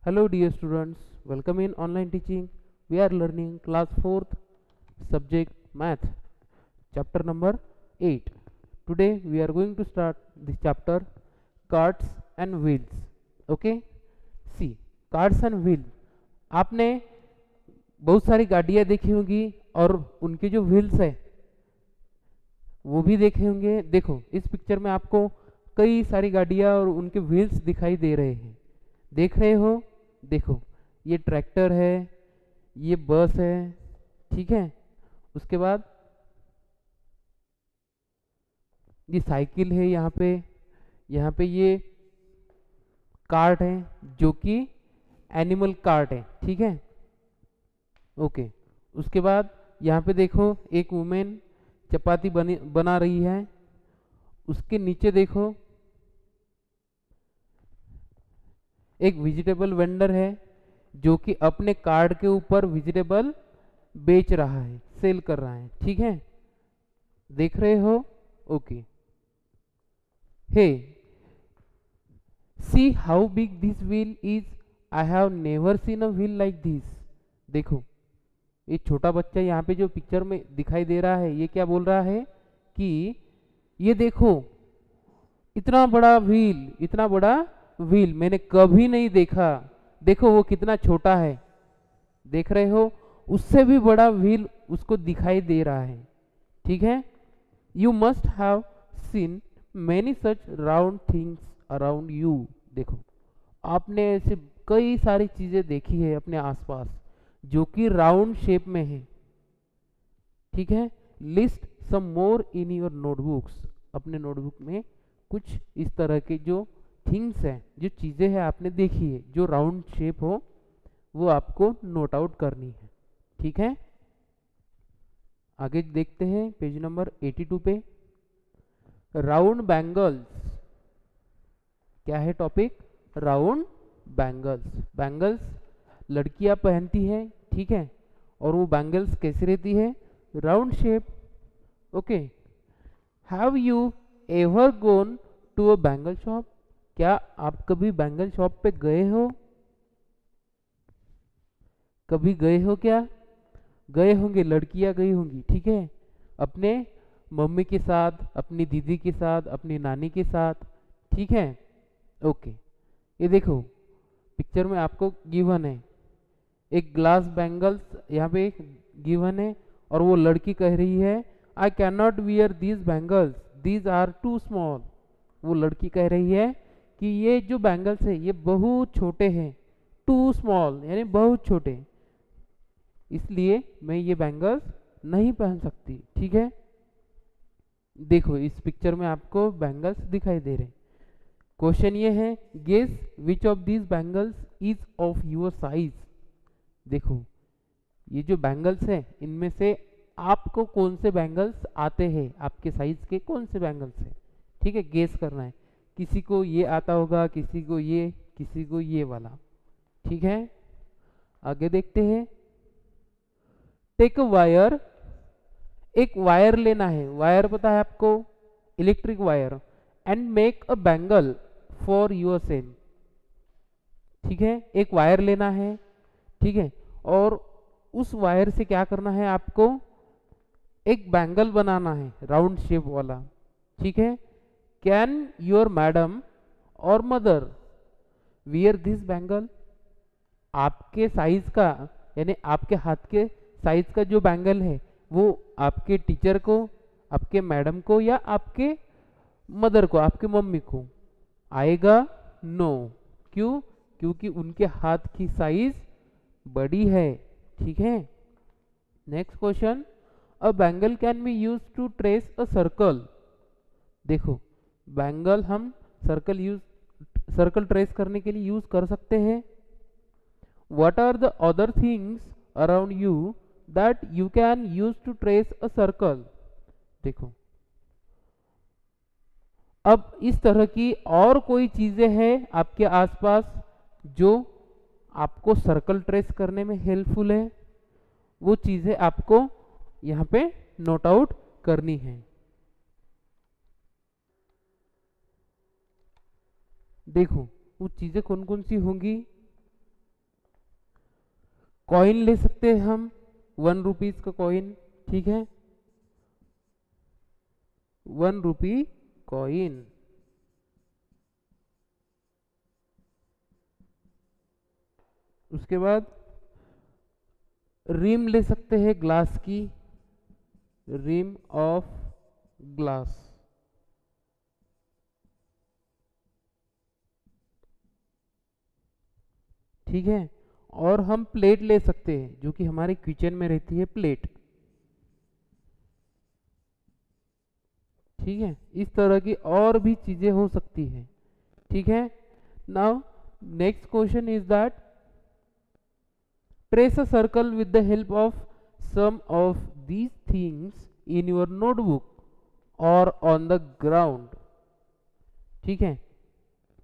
Hello dear students, welcome in online teaching. We are learning class 4th subject math, chapter number 8. Today we are going to start this chapter carts and wheels. Okay? See, carts and wheels. आपने बहुत सारी गाड़ियाँ देखी होंगी और उनके जो wheels है वो भी देखे होंगे। देखो इस पिक्चर में आपको कई सारी गाड़ियाँ और उनके व्हील्स दिखाई दे रहे हैं। देख रहे हो? देखो ये ट्रैक्टर है, ये बस है, ठीक है। उसके बाद ये साइकिल है, यहाँ पे ये कार्ट है जो कि एनिमल कार्ट है, ठीक है। ओके, उसके बाद यहाँ पे देखो एक वुमेन चपाती बना रही है। उसके नीचे देखो एक वेजिटेबल वेंडर है जो कि अपने कार्ड के ऊपर वेजिटेबल बेच रहा है, सेल कर रहा है, ठीक है। देख रहे हो? Okay. Hey, see how big this wheel is, I have never seen a wheel like this. देखो ये छोटा बच्चा यहाँ पे जो पिक्चर में दिखाई दे रहा है, ये क्या बोल रहा है कि ये देखो इतना बड़ा व्हील मैंने कभी नहीं देखा। देखो वो कितना छोटा है, देख रहे हो? उससे भी बड़ा व्हील उसको दिखाई दे रहा है, ठीक है। You must have seen many such round things around you. देखो आपने ऐसे कई सारी चीजें देखी है अपने आसपास जो कि राउंड शेप में है, ठीक है। List some more in your notebooks. अपने नोटबुक में कुछ इस तरह के जो थिंग्स हैं, जो चीज़ें हैं आपने देखी है जो राउंड शेप हो, वो आपको नोट आउट करनी है, ठीक है। आगे देखते हैं पेज नंबर 82 पे। Round bangles. क्या है टॉपिक? Round bangles. बैंगल्स लड़कियां पहनती हैं, ठीक है। और वो बैंगल्स कैसी रहती है? Round shape. Okay. Have you ever gone to a bangle shop? क्या आप कभी बैंगल शॉप पे गए हो? कभी गए हो क्या? गए होंगे, लड़कियां गई होंगी, ठीक है। अपने मम्मी के साथ, अपनी दीदी के साथ, अपनी नानी के साथ, ठीक है। ओके। ये देखो पिक्चर में आपको गिवन है एक ग्लास बैंगल्स, यहाँ पे गिवन है और वो लड़की कह रही है I can not wear these bangles, these are too small. वो लड़की कह रही है कि ये जो बैंगल्स है ये बहुत छोटे हैं, टू स्मॉल यानी बहुत छोटे, इसलिए मैं ये बैंगल्स नहीं पहन सकती, ठीक है। देखो इस पिक्चर में आपको बैंगल्स दिखाई दे रहे हैं। क्वेश्चन ये है guess which of these bangles is of your size. देखो ये जो बैंगल्स है इनमें से आपको कौन से बैंगल्स आते हैं, आपके साइज के कौन से बैंगल्स हैं, ठीक है। गेस करना है। किसी को ये आता होगा, किसी को ये, किसी को ये वाला, ठीक है। आगे देखते हैं। Take wire. एक वायर लेना है, वायर पता है आपको, electric wire, and make a bangle for your cell, ठीक है। एक वायर लेना है, ठीक है, और उस वायर से क्या करना है आपको? एक बैंगल बनाना है राउंड शेप वाला, ठीक है। कैन योर मैडम और मदर वियर दिस बैंगल? आपके साइज का यानी आपके हाथ के साइज का जो बैंगल है वो आपके टीचर को, आपके मैडम को या आपके मदर को, आपके मम्मी को आएगा? नो। क्यों? क्योंकि उनके हाथ की साइज बड़ी है, ठीक है। Next question. A bangle can be use to trace a circle. देखो बैंगल हम सर्कल ट्रेस करने के लिए यूज कर सकते हैं। What are the other things around you that you can use to trace a circle? देखो अब इस तरह की और कोई चीजें हैं आपके आसपास जो आपको सर्कल ट्रेस करने में हेल्पफुल है, वो चीजें आपको यहाँ पे नोट आउट करनी है। देखो वो चीजें कौन कौन सी होंगी? कॉइन ले सकते हैं हम, 1 रुपीज का कॉइन, ठीक है, 1 रुपी कॉइन। उसके बाद रिम ले सकते हैं ग्लास की, रिम ऑफ ग्लास, ठीक है। और हम प्लेट ले सकते हैं जो कि हमारे किचन में रहती है प्लेट, ठीक है। इस तरह की और भी चीजें हो सकती हैं, ठीक है। Now next question is that trace a circle with the help of some of these things in your notebook or on the ground, ठीक है।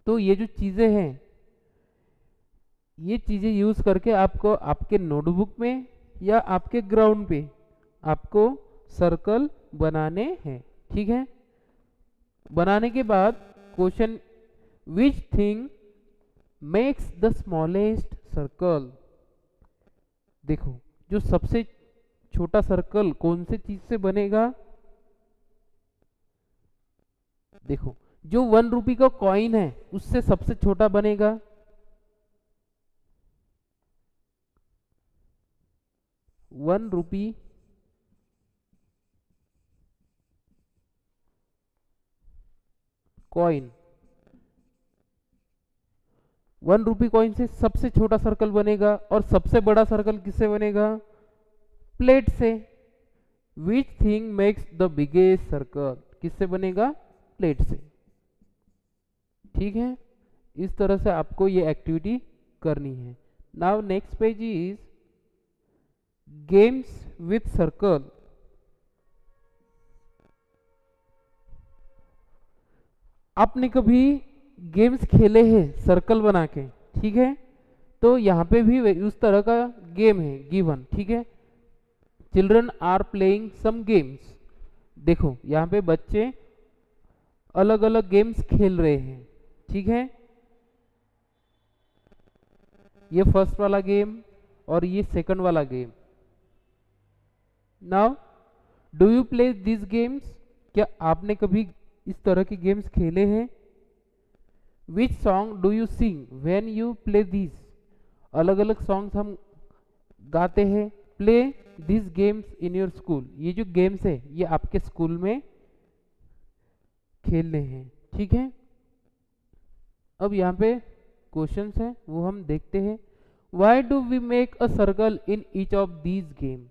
तो ये जो चीजें हैं, ये चीजें यूज करके आपको आपके नोटबुक में या आपके ग्राउंड पे आपको सर्कल बनाने हैं, ठीक है। बनाने के बाद question, which thing makes the smallest circle. देखो जो सबसे छोटा सर्कल कौन से चीज से बनेगा, देखो जो 1 रुपी का कॉइन है उससे सबसे छोटा बनेगा, 1 रुपी कॉइन, 1 रुपी कॉइन से सबसे छोटा सर्कल बनेगा। और सबसे बड़ा सर्कल किससे बनेगा, प्लेट से। Which thing makes the biggest circle, किससे बनेगा, प्लेट से, ठीक है। इस तरह से आपको ये एक्टिविटी करनी है। Now next page is games with circle. आपने कभी गेम्स खेले हैं सर्कल बना के, ठीक है। तो यहाँ पे भी उस तरह का गेम है गिवन, ठीक है। Children are playing some games. देखो यहाँ पे बच्चे अलग अलग गेम्स खेल रहे हैं, ठीक है। ये फर्स्ट वाला गेम और ये सेकंड वाला game. Now do you play this games, क्या आपने कभी इस तरह के गेम्स खेले हैं। Which song do you sing when you play this, अलग अलग सॉन्ग्स हम गाते हैं। Play this games in your school, ये जो गेम्स है ये आपके स्कूल में खेलने हैं, ठीक है। अब यहाँ पे क्वेश्चंस हैं वो हम देखते हैं। Why do we make a circle in each of these game,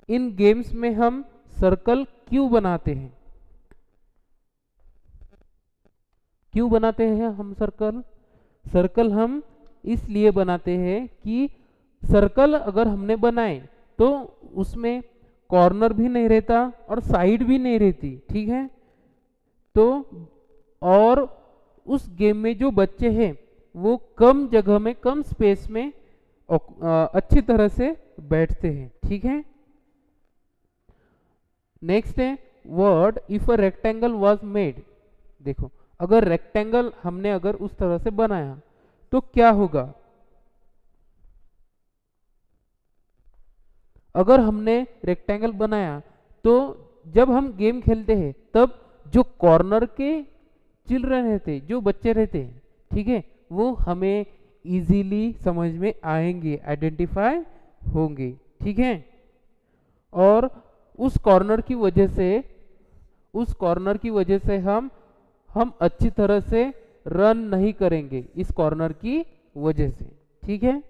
इन गेम्स में हम सर्कल क्यों बनाते हैं, क्यों बनाते हैं हम सर्कल। सर्कल हम इसलिए बनाते हैं कि सर्कल अगर हमने बनाए तो उसमें कॉर्नर भी नहीं रहता और साइड भी नहीं रहती, ठीक है। तो और उस गेम में जो बच्चे हैं वो कम जगह में कम स्पेस में अच्छी तरह से बैठते हैं, ठीक है। नेक्स्ट है word if a rectangle was made. देखो अगर रेक्टेंगल हमने अगर उस तरह से बनाया तो क्या होगा। अगर हमने रेक्टेंगल बनाया तो जब हम गेम खेलते हैं तब जो कॉर्नर के चिल्ड्रन रहते, जो बच्चे रहते हैं, ठीक है, वो हमें इजीली समझ में आएंगे, आइडेंटिफाई होंगे, ठीक है। और उस कॉर्नर की वजह से, उस कॉर्नर की वजह से हम अच्छी तरह से रन नहीं करेंगे इस कॉर्नर की वजह से, ठीक है।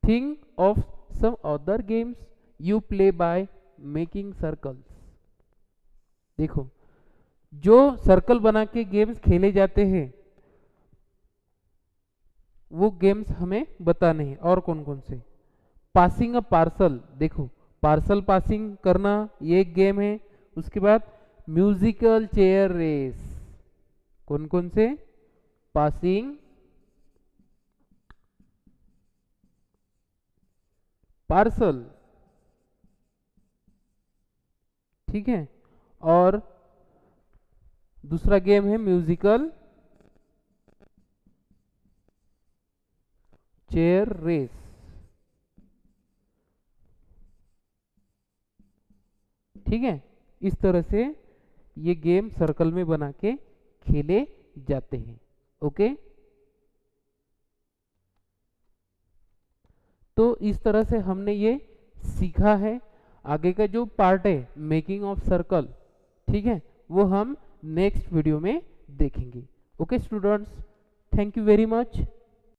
Think of some other games you play by making circles. देखो जो सर्कल बना के गेम्स खेले जाते हैं वो गेम्स हमें बताने हैं। और कौन कौन से, पासिंग अ पार्सल। देखो पार्सल पासिंग करना ये एक गेम है। उसके बाद म्यूजिकल चेयर रेस, कौन कौन से, पासिंग, पार्सल, ठीक है। और दूसरा गेम है म्यूजिकल चेयर रेस। ठीक है, इस तरह से ये गेम सर्कल में बना के खेले जाते हैं। ओके, तो इस तरह से हमने ये सीखा है। आगे का जो पार्ट है मेकिंग ऑफ सर्कल, ठीक है, वो हम नेक्स्ट वीडियो में देखेंगे। Okay students, thank you very much.